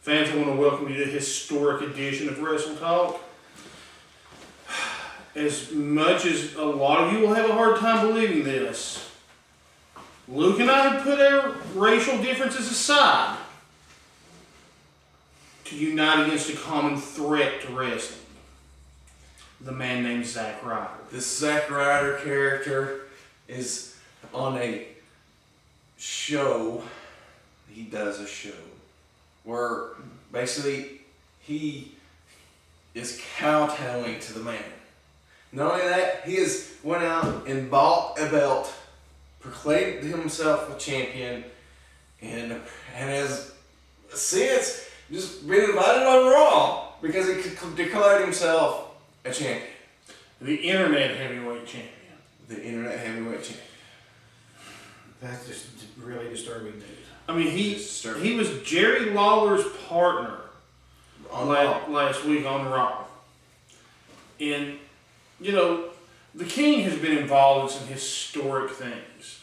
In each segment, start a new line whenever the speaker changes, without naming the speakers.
Fans, I want to welcome you to the historic edition of Wrestletalk. As much as a lot of you will have a hard time believing this, Luke and I have put our racial differences aside to unite against a common threat to wrestling. The man named Zack Ryder.
This Zack Ryder character is on a show. He does a show where basically he is kowtowing to the man. Not only that, he has went out and bought a belt, proclaimed himself a champion, and has since just been invited on Raw because he declared himself a champion.
The internet heavyweight champion.
The internet heavyweight champion.
That's just really disturbing news.
I mean, he was Jerry Lawler's partner last week on Raw. And, you know, the King has been involved in some historic things.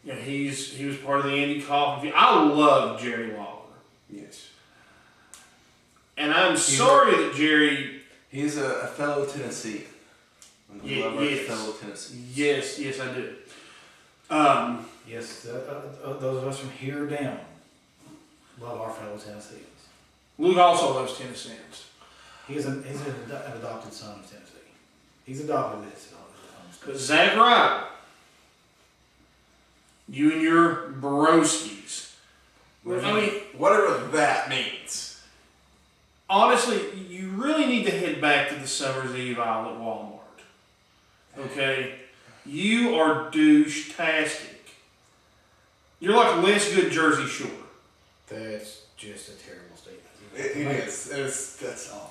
You know, he was part of the Andy Kaufman. I love Jerry Lawler.
Yes.
And I'm sorry that Jerry...
He's a fellow Tennessean.
Yes.
Fellow Tennessean.
Yes, I do.
Yes, those of us from here down love our fellow Tennesseans.
Luke also loves Tennesseans.
He's an adopted son of Tennessee. He's adopted this.
But Zack Ryder, you and your broskies. I mean,
whatever that means.
Honestly, you really need to head back to the Summer's Eve aisle at Walmart. Okay? You are douche-tastic. You're like less good Jersey Shore.
That's just a terrible statement.
It is. That's awful.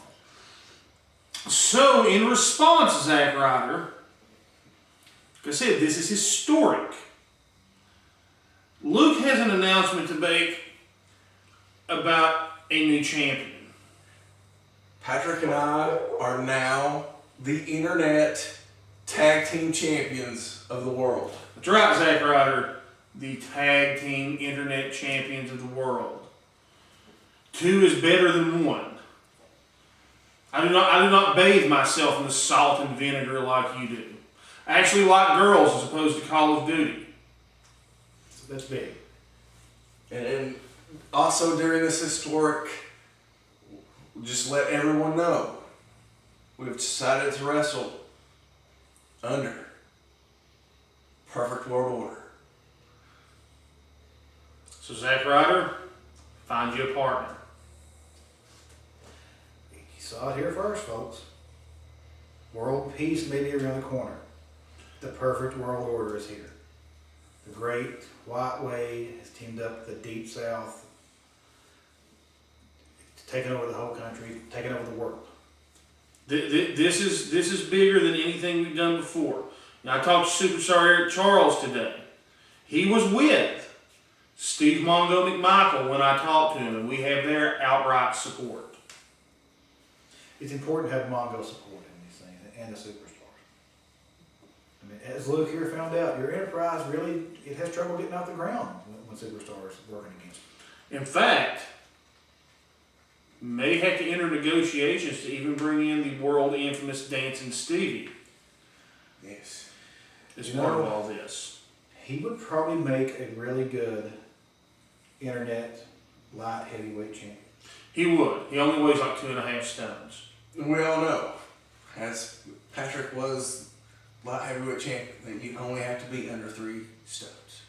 So, in response, Zack Ryder, like I said, this is historic. Luke has an announcement to make about a new champion.
Patrick and I are now the internet tag team champions of the world.
That's right, Zack Ryder, the tag team internet champions of the world. 2 is better than 1. I do not bathe myself in the salt and vinegar like you do. I actually like girls as opposed to Call of Duty.
That's big.
And also during this historic, just let everyone know, we've decided to wrestle under Perfect World Order.
So Zack Ryder, find you a partner.
You saw it here first, folks. World peace may be around the corner. The perfect world order is here. The Great White Way has teamed up with the Deep South, taking over the whole country, taking over the world.
This is bigger than anything we've done before. Now, I talked to Superstar Eric Charles today. He was with Steve Mongo McMichael when I talked to him, and we have their outright support.
It's important to have Mongo support in these things and the superstars. I mean, as Luke here found out, your enterprise really, it has trouble getting off the ground when superstars are working against it.
In fact, may have to enter negotiations to even bring in the world infamous Dancing Stevie.
Yes.
As part of all this.
He would probably make a really good internet light heavyweight champion.
He would. He only weighs like 2.5 stones.
We all know, as Patrick was light heavyweight champion, that you only have to be under 3 stones.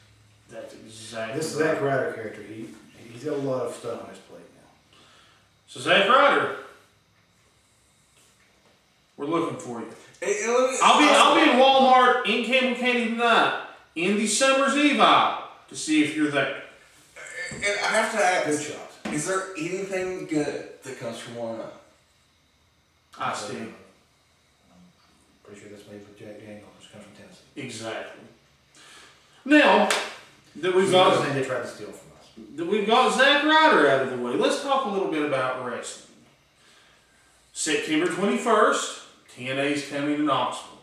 That's exactly
This
right.
Zack Ryder character, he's got a lot of stuff on his plate now.
So Zack Ryder, we're looking for you. I'll be in Walmart in Campbell County tonight in the Summer's Eve aisle to see if you're there.
And I have to ask,
Good shot.
is there anything good that comes from Walmart?
I see.
I'm pretty sure that's made with Jack Daniels, which comes from Tennessee.
Exactly. Now that we've got
they tried to steal from us.
Zack Ryder out of the way, let's talk a little bit about wrestling. September 21st, TNA's coming to Knoxville.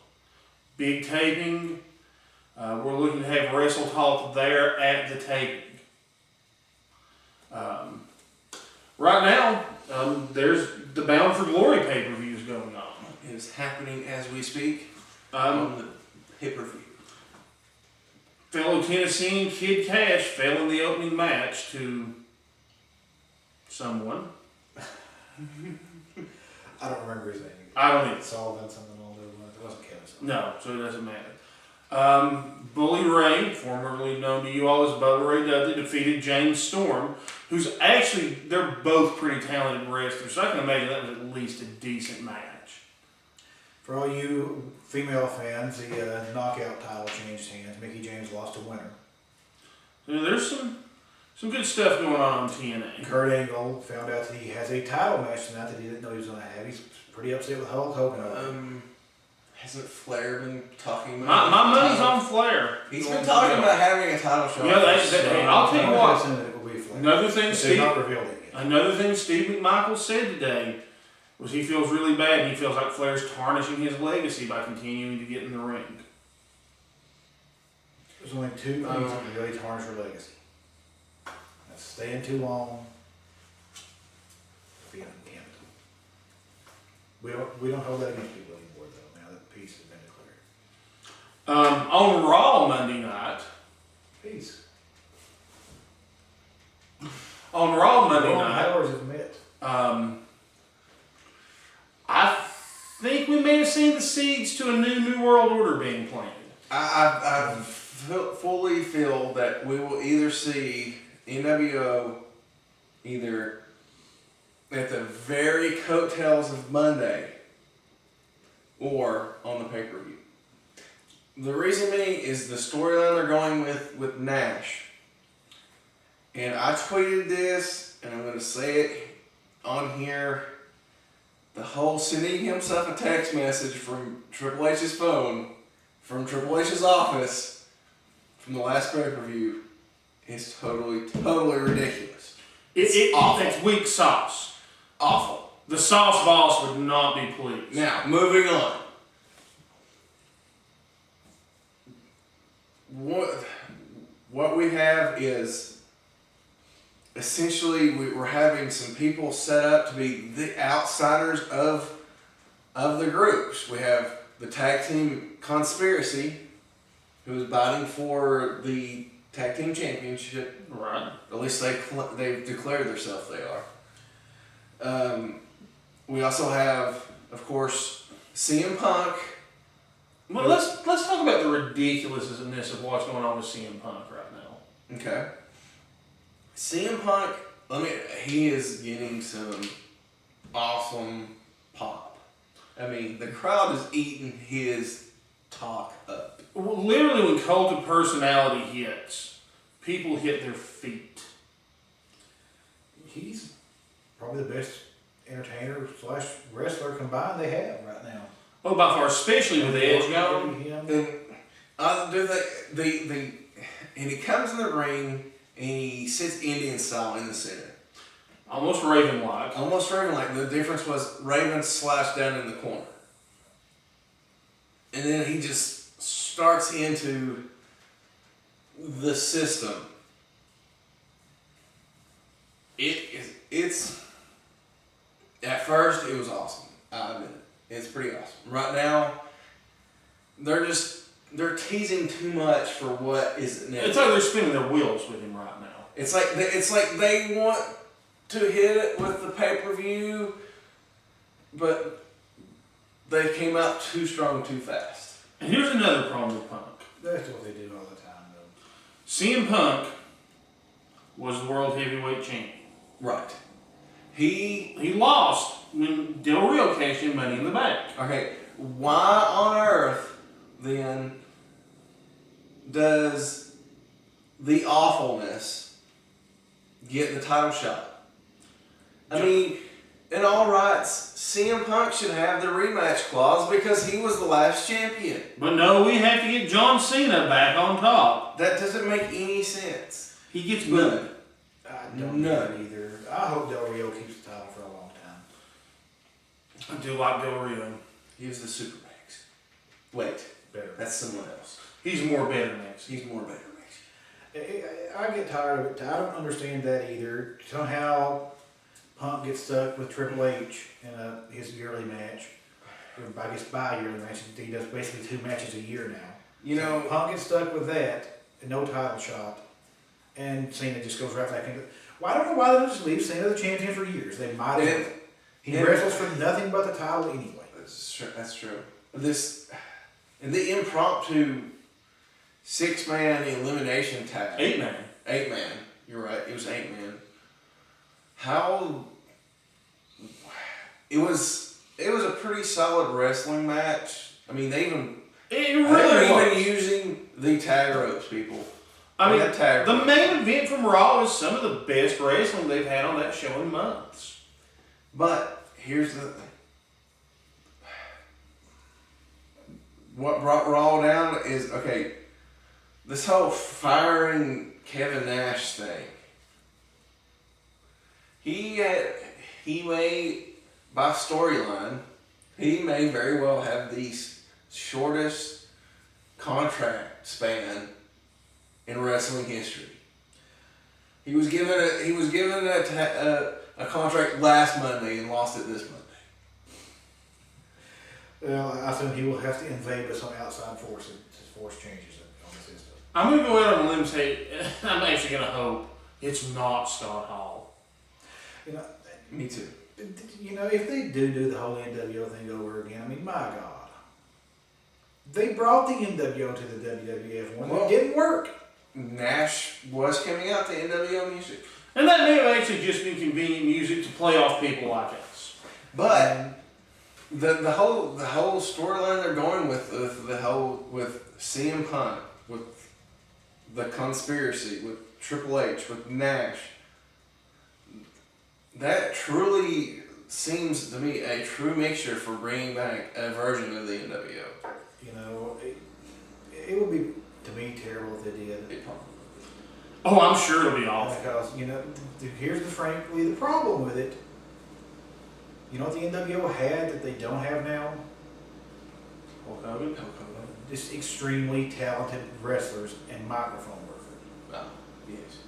Big taping. We're looking to have Wrestletalk there at the taping. Right now, there's the Bound for Glory pay-per-views going on.
It is happening as we speak
Um,
on the pay-per-view.
Fellow Tennessean Kid Cash fell in the opening match to someone.
I don't remember his name.
I don't either.
Sullivan, something along those lines. It wasn't Kevin Sullivan.
No, so it doesn't matter. Bully Ray, formerly known to you all as Bubba Ray Dudley, defeated James Storm, who's actually, they're both pretty talented wrestlers, so I can imagine that was at least a decent match.
For all you female fans, the knockout title changed hands. Mickey James lost to Winner.
So there's some good stuff going on TNA.
Kurt Angle found out that he has a title match tonight that he didn't know he was going to have. He's pretty upset with Hulk Hogan.
Hasn't Flair been talking about
My money's on Flair.
He's been talking about having a title shot.
Yeah, I'll tell you what.
It will be Flair.
Another thing,
They've not revealed it yet.
Another thing Steve McMichael said today was he feels really bad and he feels like Flair's tarnishing his legacy by continuing to get in the ring.
There's only two things that can really tarnish your legacy. That's staying too long, being a gimmick. We don't hold that against people anymore though, now that peace has been declared.
On Raw Monday night.
Peace.
On Raw Monday
Long
night.
hours have met.
I think we may have seen the seeds to a new world order being planted.
I fully feel that we will either see NWO either at the very coattails of Monday or on the pay-per-view. The reason being is the storyline they're going with Nash. And I tweeted this, and I'm going to say it on here. The whole sending himself a text message from Triple H's phone, from Triple H's office, from the last pay-per-view, is totally ridiculous.
It's
awful.
It's weak sauce.
Awful.
The sauce boss would not be pleased.
Now, moving on. What we have is essentially we're having some people set up to be the outsiders of the groups. We have the tag team Conspiracy, who is biting for the tag team championship.
Right.
At least they've declared themselves they are. We also have, of course, CM Punk.
Well, let's talk about the ridiculousness of what's going on with CM Punk right now.
Okay. CM Punk, he is getting some awesome pop. I mean, the crowd is eating his talk up.
Well, literally, when Cult of Personality hits, people hit their feet.
He's probably the best entertainer / wrestler combined they have right now.
Oh, by far, especially with Edge gone.
And he comes in the ring and he sits Indian style in the center.
Almost Raven-like.
Almost Raven-like. The difference was Raven slashed down in the corner. And then he just starts into the system. It's at first it was awesome. I admit it. It's pretty awesome. Right now, they're teasing too much for what is next.
It's like they're spinning their wheels with him right now.
It's like they want to hit it with the pay-per-view, but they came out too strong too fast.
And here's another problem with Punk.
That's what they do all the time, though.
CM Punk was the World Heavyweight Champion.
Right. He
lost when Del Rio cashed in Money in the Bank.
Okay, why on earth then does the awfulness get the title shot? I mean, in all rights, CM Punk should have the rematch clause because he was the last champion.
But no, we have to get John Cena back on top.
That doesn't make any sense.
He gets booed.
I don't know it either. I hope Del Rio keeps the title for a long time.
I do like Del Rio.
He was the Super Max. Wait,
Better.
that's someone else.
He's more better next.
He's more better Max.
I get tired of it. I don't understand that either. Somehow, Punk gets stuck with Triple H in his yearly match. Or I guess bi-yearly match. He does basically 2 matches a year now.
You know,
Punk gets stuck with that, and no title shot, and Cena just goes right back into it. Well, I don't know why they don't just leave Cena the champion for years. They might have. He wrestles for nothing but the title anyway.
That's true. The impromptu 6-man elimination tag.
8-man.
8-man. You're right. It was 8-man. How? It was a pretty solid wrestling match. I mean, they even using the tag ropes, people.
I mean, the main event from Raw is some of the best wrestling they've had on that show in months.
But here's the thing. What brought Raw down is, okay, this whole firing Kevin Nash thing. He may, by storyline, he may very well have the shortest contract span in wrestling history. He was given a contract last Monday and lost it this Monday.
Well, I assume he will have to invade with some outside force to force changes on the system.
I'm going to go out on a limb and say, I'm actually going to hope it's not Scott Hall.
You know,
Me too.
You know, if they do the whole NWO thing over again, I mean, my God. They brought the NWO to the WWF one. It didn't work.
Nash was coming out to NWO music.
And that may have actually just been convenient music to play off people like us.
But the whole storyline they're going with CM Punk, with the conspiracy, with Triple H, with Nash, that truly seems to me a true mixture for bringing back a version of the NWO.
You know, it would be, to me, terrible if they did.
Oh, I'm sure it'll be awful.
Because, you know, here's frankly the problem with it. You know what the NWO had that they don't have now?
Hulk Hogan?
Just extremely talented wrestlers and microphone workers.
Oh, yes.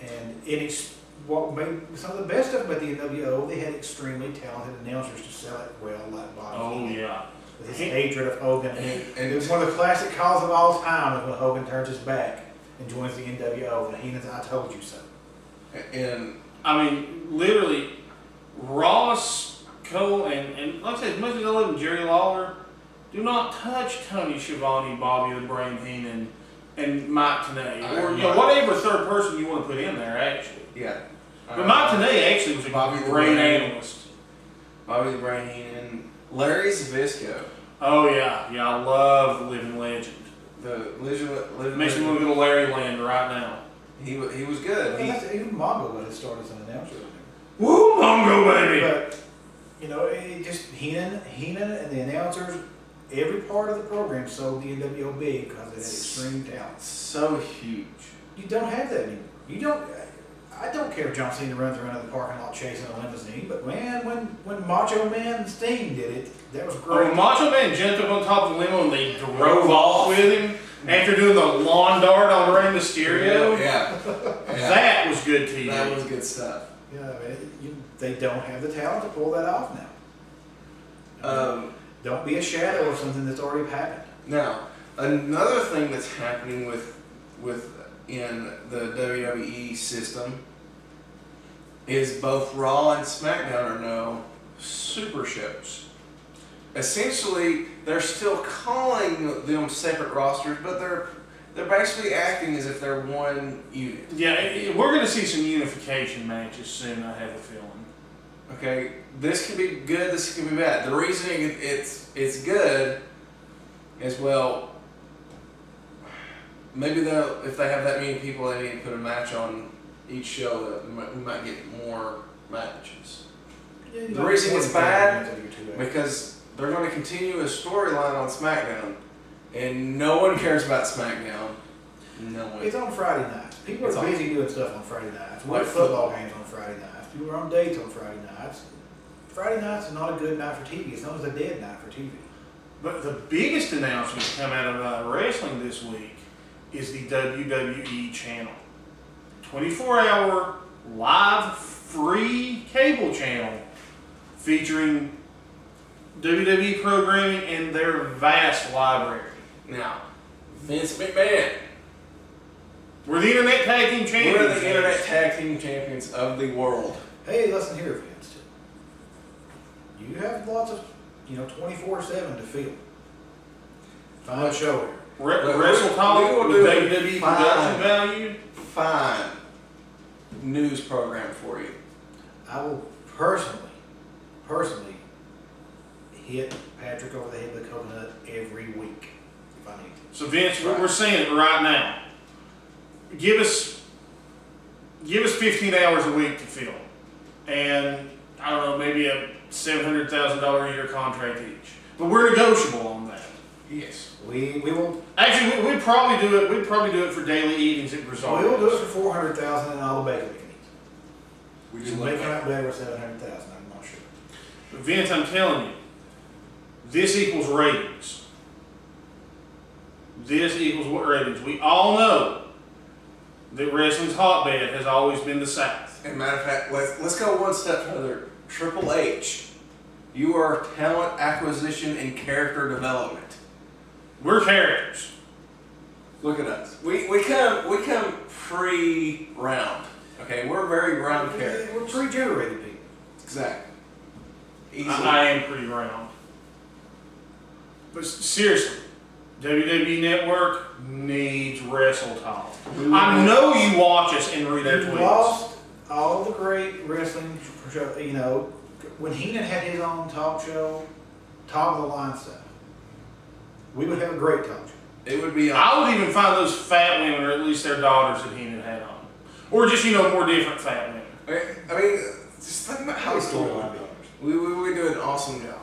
And what made some of the best stuff about the NWO, they had extremely talented announcers to sell it well, like Bobby.
Oh, yeah.
With his hatred of Hogan. And it was one of the classic calls of all time when Hogan turns his back and joins the NWO. And Heenan's I told you so.
And
I mean, literally, Ross, Cole, and like I said, as much as I love Jerry Lawler, do not touch Tony Schiavone, Bobby the Brain Heenan, and Mike Tenay. Or whatever third person you want to put in there, actually.
Yeah.
But Mike Tenay actually was a great analyst.
Bobby the Brain Heenan. Larry Zbyszko.
Oh, yeah. Yeah, I love the Living Legend.
The living
Makes me want to go to Larry Land right now.
He was good.
Even Mongo got his start as an announcer.
Woo, Mongo, baby!
But, you know, it just Heenan and the announcers, every part of the program sold the NWO big because it had extreme talent.
So huge.
You don't have that anymore. I don't care if John Cena runs around in the parking lot chasing a limousine, but man, when Macho Man and Sting did it, that was great.
When Macho Man jumped up on top of the limo and they drove off with him after doing the lawn dart on Rey Mysterio,
yeah.
That was good TV.
That was good stuff.
Yeah, I mean, they don't have the talent to pull that off now. Don't be a shadow of something that's already happened.
Now, another thing that's happening in the WWE system is both Raw and SmackDown are now super shows. Essentially, they're still calling them separate rosters, but they're basically acting as if they're one unit.
Yeah, we're going to see some unification matches soon, I have a feeling.
Okay, this can be good, this can be bad. The reason it's good is, well, maybe if they have that many people, they need to put a match on each show. We might get more matches.
Yeah,
The reason it's bad because they're going to continue a storyline on SmackDown, and no one cares about SmackDown. No one.
It's on Friday nights. People are busy doing stuff on Friday nights. We
Like
have football games on Friday nights. People are on dates on Friday nights. Friday nights is not a good night for TV. It's known as a dead night for TV.
But the biggest announcement to come out of wrestling this week is the WWE channel. 24-hour live free cable cable channel featuring WWE programming and their vast library.
Now, Vince McMahon.
We're the Internet Tag Team Champions.
We're the Internet Tag Team Champions of the world.
Hey, listen here, Vince. You have lots of, 24/7 to fill. Fine show here.
Wrestletalk with WWE production value.
Fine news program for you.
I will personally hit Patrick over the head with a coconut every week if I need to.
So Vince, we're saying it right now. Give us 15 hours a week to fill, and I don't know, maybe a $700,000 a year contract each. But we're negotiable on that.
Yes.
We will.
Actually, we'd probably do it. We'd probably do it for daily eatings at Resort.
We will do it for $400,000 and all the bacon we can eat.
We
Just make it out better with $700,000. I'm not sure.
But Vince, I'm telling you, this equals ratings. This equals what ratings? We all know that wrestling's hotbed has always been the South.
As a matter of fact, let's go one step further. Triple H, you are talent acquisition and character development.
We're characters.
Look at us. We come pre-round. Okay, we're very round characters.
We're pre-generated people.
Exactly. Easily.
I am pretty round. But seriously, WWE Network needs Wrestletalk. I know you watch us and read our
We
tweets.
lost all the great wrestling, when Heenan had his own talk show, top of the line stuff. We would have a great talk show.
It would be.
I would even find those fat women, or at least their daughters, that Heenan had on, or just more different fat women.
I mean, just think about how
storyline builders.
we do an awesome job.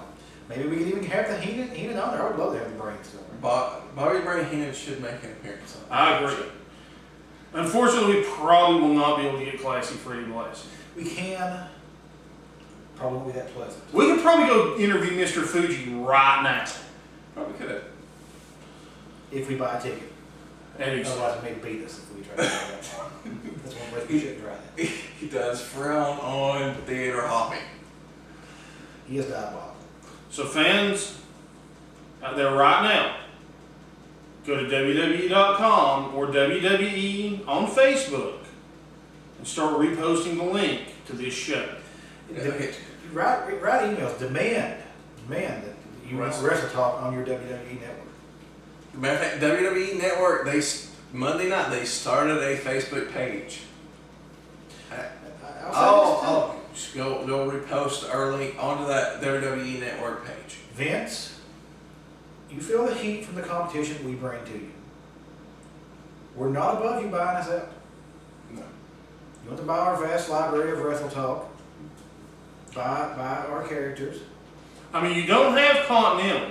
Maybe we could even have the Heenan on there. I would love to have the brain still.
Bobby Brain Heenan should make an appearance on it.
I agree. Unfortunately, we probably will not be able to get Classy Freddie Blassie.
We can. Probably won't be that pleasant.
We could probably go interview Mr. Fuji right now.
Probably could have.
If we buy a ticket.
And
Otherwise, it may beat us if we try to do that. That's one place we shouldn't try that.
He does frown on theater hopping.
He is diabolical.
so fans out there right now, go to WWE.com or WWE on Facebook and start reposting the link to this show.
Write emails. Demand that you want Wrestletalk on your WWE network.
Matter of fact, WWE Network, Monday night they started a Facebook page. Just go repost early onto that WWE Network page.
Vince, you feel the heat from the competition we bring to you. We're not above you buying us out.
No.
You want to buy our vast library of Wrestletalk? Buy our characters.
I mean, you don't have Continental.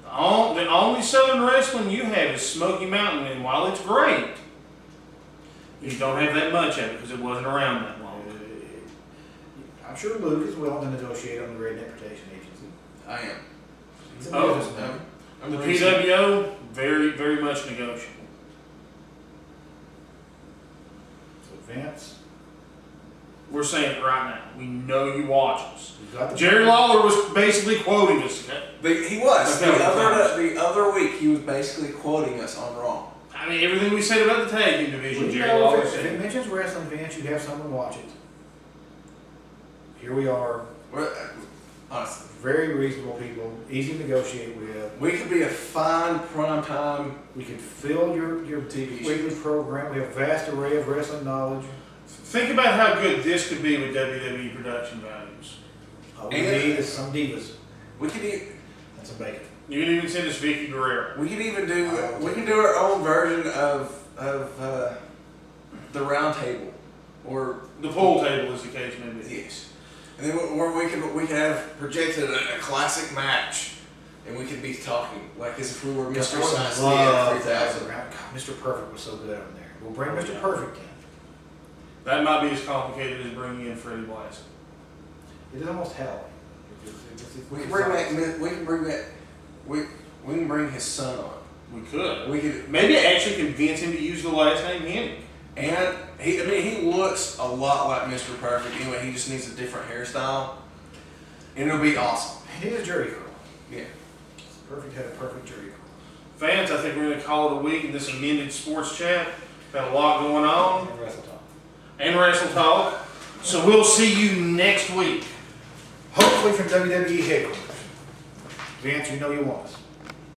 The only Southern wrestling you have is Smoky Mountain, and while it's great, you don't have that much of it because it wasn't around that long.
I'm sure Luke is willing to negotiate on the Red Interpretation Agency.
I am.
He's a
Oh,
businessman.
The PWO, very, very much negotiable.
So Vince,
We're saying it right now. We know you watch us.
we've got the
Jerry Lawler was basically quoting us.
He was.
Okay,
The other week, he was basically quoting us on Raw.
I mean, everything we said about the tag team division,
We
Jerry
know
Lawler
if it
said.
mentions wrestling, Vince, you have someone watch it. Here we are,
Honestly,
very reasonable people, easy to negotiate with.
we could be a fine primetime.
We can fill your
TV
weekly program. We have a vast array of wrestling knowledge.
Think about how good this could be with WWE production values.
All we need is some divas
We could
and some bacon.
You can even send us Vicky Guerrero.
we could even do our own version of the round table, or
The pool table, as the case may be.
yes, and then where we could have projected a classic match, and we could be talking like as if we were Mr. Science Theater 3000.
God, Mr. Perfect was so good on there. We'll bring Mr. Perfect in.
That might be as complicated as bringing in Freddie Blassie.
It is almost hell.
We can bring back. We can bring his son on.
We could.
We could
Maybe actually convince him to use the last name Hennig.
And he looks a lot like Mr. Perfect. Anyway, he just needs a different hairstyle, and it'll be awesome.
He needs a jerry curl.
Yeah.
Perfect had a perfect jerry curl.
Fans, I think we're going to call it a week in this amended sports chat. Got a lot going on.
And Wrestletalk.
And Wrestletalk. So we'll see you next week.
Hopefully from WWE headquarters. Vance, you know you want us.